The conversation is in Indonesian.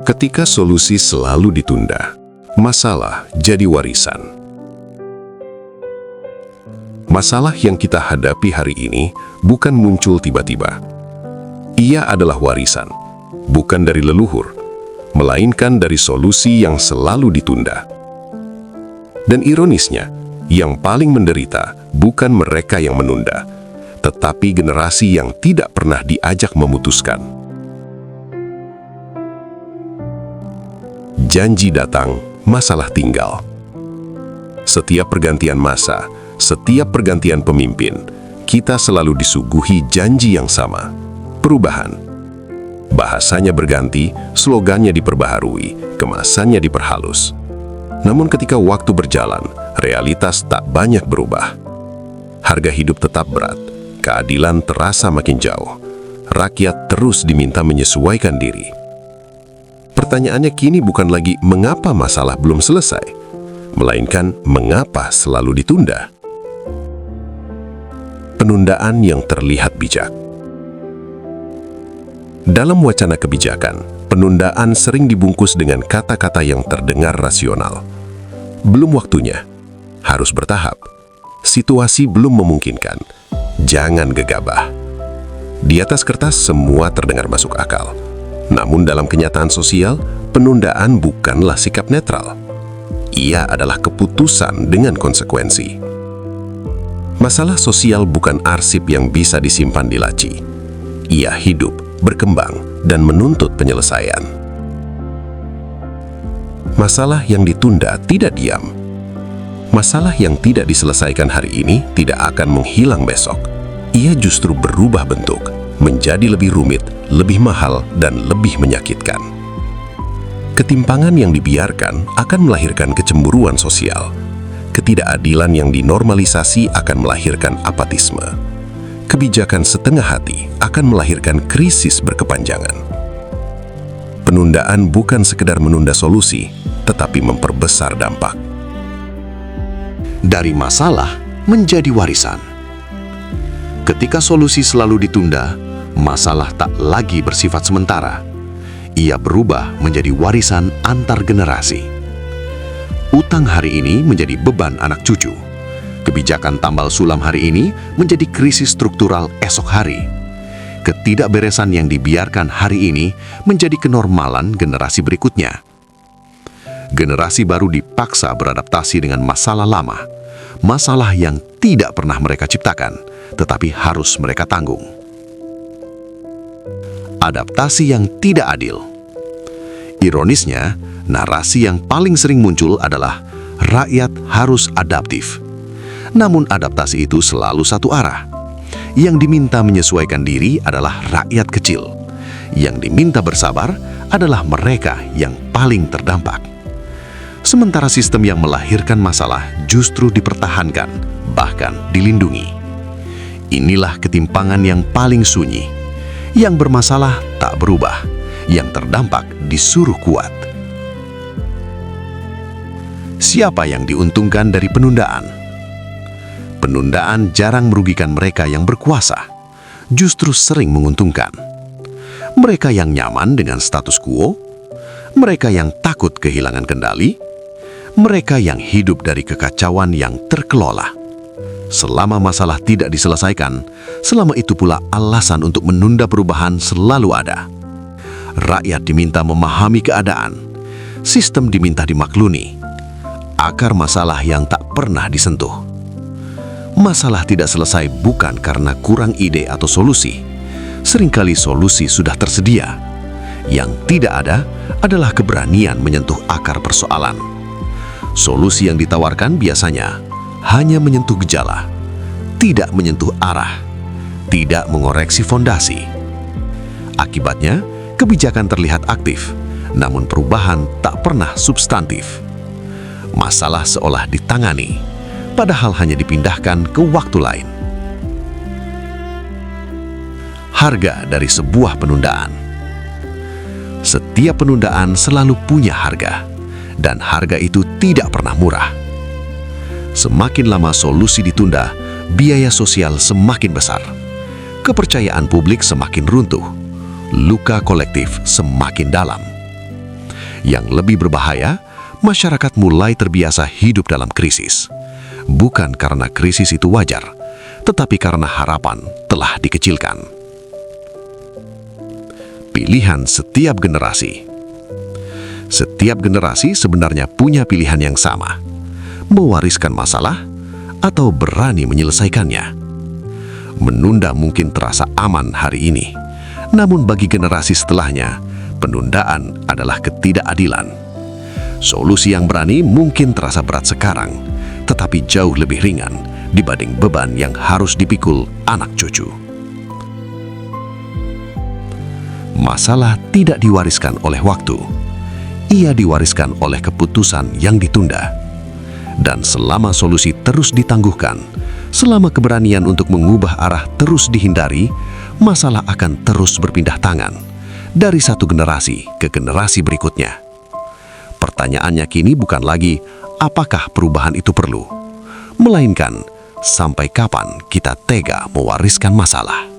Ketika solusi selalu ditunda, masalah jadi warisan. Masalah yang kita hadapi hari ini bukan muncul tiba-tiba. Ia adalah warisan, bukan dari leluhur, melainkan dari solusi yang selalu ditunda. Dan ironisnya, yang paling menderita bukan mereka yang menunda, tetapi generasi yang tidak pernah diajak memutuskan. Janji datang, masalah tinggal. Setiap pergantian masa, setiap pergantian pemimpin, kita selalu disuguhi janji yang sama, perubahan. Bahasanya berganti, slogannya diperbaharui, kemasannya diperhalus. Namun ketika waktu berjalan, realitas tak banyak berubah. Harga hidup tetap berat, keadilan terasa makin jauh. Rakyat terus diminta menyesuaikan diri. Pertanyaannya kini bukan lagi mengapa masalah belum selesai, melainkan mengapa selalu ditunda. Penundaan yang terlihat bijak. Dalam wacana kebijakan, penundaan sering dibungkus dengan kata-kata yang terdengar rasional. Belum waktunya, harus bertahap. Situasi belum memungkinkan, jangan gegabah. Di atas kertas semua terdengar masuk akal. Namun dalam kenyataan sosial, penundaan bukanlah sikap netral. Ia adalah keputusan dengan konsekuensi. Masalah sosial bukan arsip yang bisa disimpan di laci. Ia hidup, berkembang, dan menuntut penyelesaian. Masalah yang ditunda tidak diam. Masalah yang tidak diselesaikan hari ini tidak akan menghilang besok. Ia justru berubah bentuk, menjadi lebih rumit, lebih mahal, dan lebih menyakitkan. Ketimpangan yang dibiarkan akan melahirkan kecemburuan sosial. Ketidakadilan yang dinormalisasi akan melahirkan apatisme. Kebijakan setengah hati akan melahirkan krisis berkepanjangan. Penundaan bukan sekedar menunda solusi, tetapi memperbesar dampak. Dari masalah menjadi warisan. Ketika solusi selalu ditunda, masalah tak lagi bersifat sementara. Ia berubah menjadi warisan antar generasi. Utang hari ini menjadi beban anak cucu. Kebijakan tambal sulam hari ini menjadi krisis struktural esok hari. Ketidakberesan yang dibiarkan hari ini menjadi kenormalan generasi berikutnya. Generasi baru dipaksa beradaptasi dengan masalah lama, masalah yang tidak pernah mereka ciptakan, tetapi harus mereka tanggung. Adaptasi yang tidak adil. Ironisnya, narasi yang paling sering muncul adalah rakyat harus adaptif. Namun adaptasi itu selalu satu arah. Yang diminta menyesuaikan diri adalah rakyat kecil. Yang diminta bersabar adalah mereka yang paling terdampak. Sementara sistem yang melahirkan masalah justru dipertahankan, bahkan dilindungi. Inilah ketimpangan yang paling sunyi. Yang bermasalah tak berubah, yang terdampak disuruh kuat. Siapa yang diuntungkan dari penundaan? Penundaan jarang merugikan mereka yang berkuasa, justru sering menguntungkan. Mereka yang nyaman dengan status quo, mereka yang takut kehilangan kendali, mereka yang hidup dari kekacauan yang terkelola. Selama masalah tidak diselesaikan, selama itu pula alasan untuk menunda perubahan selalu ada. Rakyat diminta memahami keadaan, sistem diminta dimaklumi, akar masalah yang tak pernah disentuh. Masalah tidak selesai bukan karena kurang ide atau solusi. Seringkali solusi sudah tersedia. Yang tidak ada adalah keberanian menyentuh akar persoalan. Solusi yang ditawarkan biasanya hanya menyentuh gejala, tidak menyentuh arah, tidak mengoreksi fondasi. Akibatnya, kebijakan terlihat aktif, namun perubahan tak pernah substantif. Masalah seolah ditangani, padahal hanya dipindahkan ke waktu lain. Harga dari sebuah penundaan. Setiap penundaan selalu punya harga, dan harga itu tidak pernah murah. Semakin lama solusi ditunda, biaya sosial semakin besar. Kepercayaan publik semakin runtuh. Luka kolektif semakin dalam. Yang lebih berbahaya, masyarakat mulai terbiasa hidup dalam krisis. Bukan karena krisis itu wajar, tetapi karena harapan telah dikecilkan. Pilihan setiap generasi. Setiap generasi sebenarnya punya pilihan yang sama: mewariskan masalah atau berani menyelesaikannya. Menunda mungkin terasa aman hari ini, namun bagi generasi setelahnya, penundaan adalah ketidakadilan. Solusi yang berani mungkin terasa berat sekarang, tetapi jauh lebih ringan dibanding beban yang harus dipikul anak cucu. Masalah tidak diwariskan oleh waktu. Ia diwariskan oleh keputusan yang ditunda. Dan selama solusi terus ditangguhkan, selama keberanian untuk mengubah arah terus dihindari, masalah akan terus berpindah tangan dari satu generasi ke generasi berikutnya. Pertanyaannya kini bukan lagi apakah perubahan itu perlu, melainkan sampai kapan kita tega mewariskan masalah.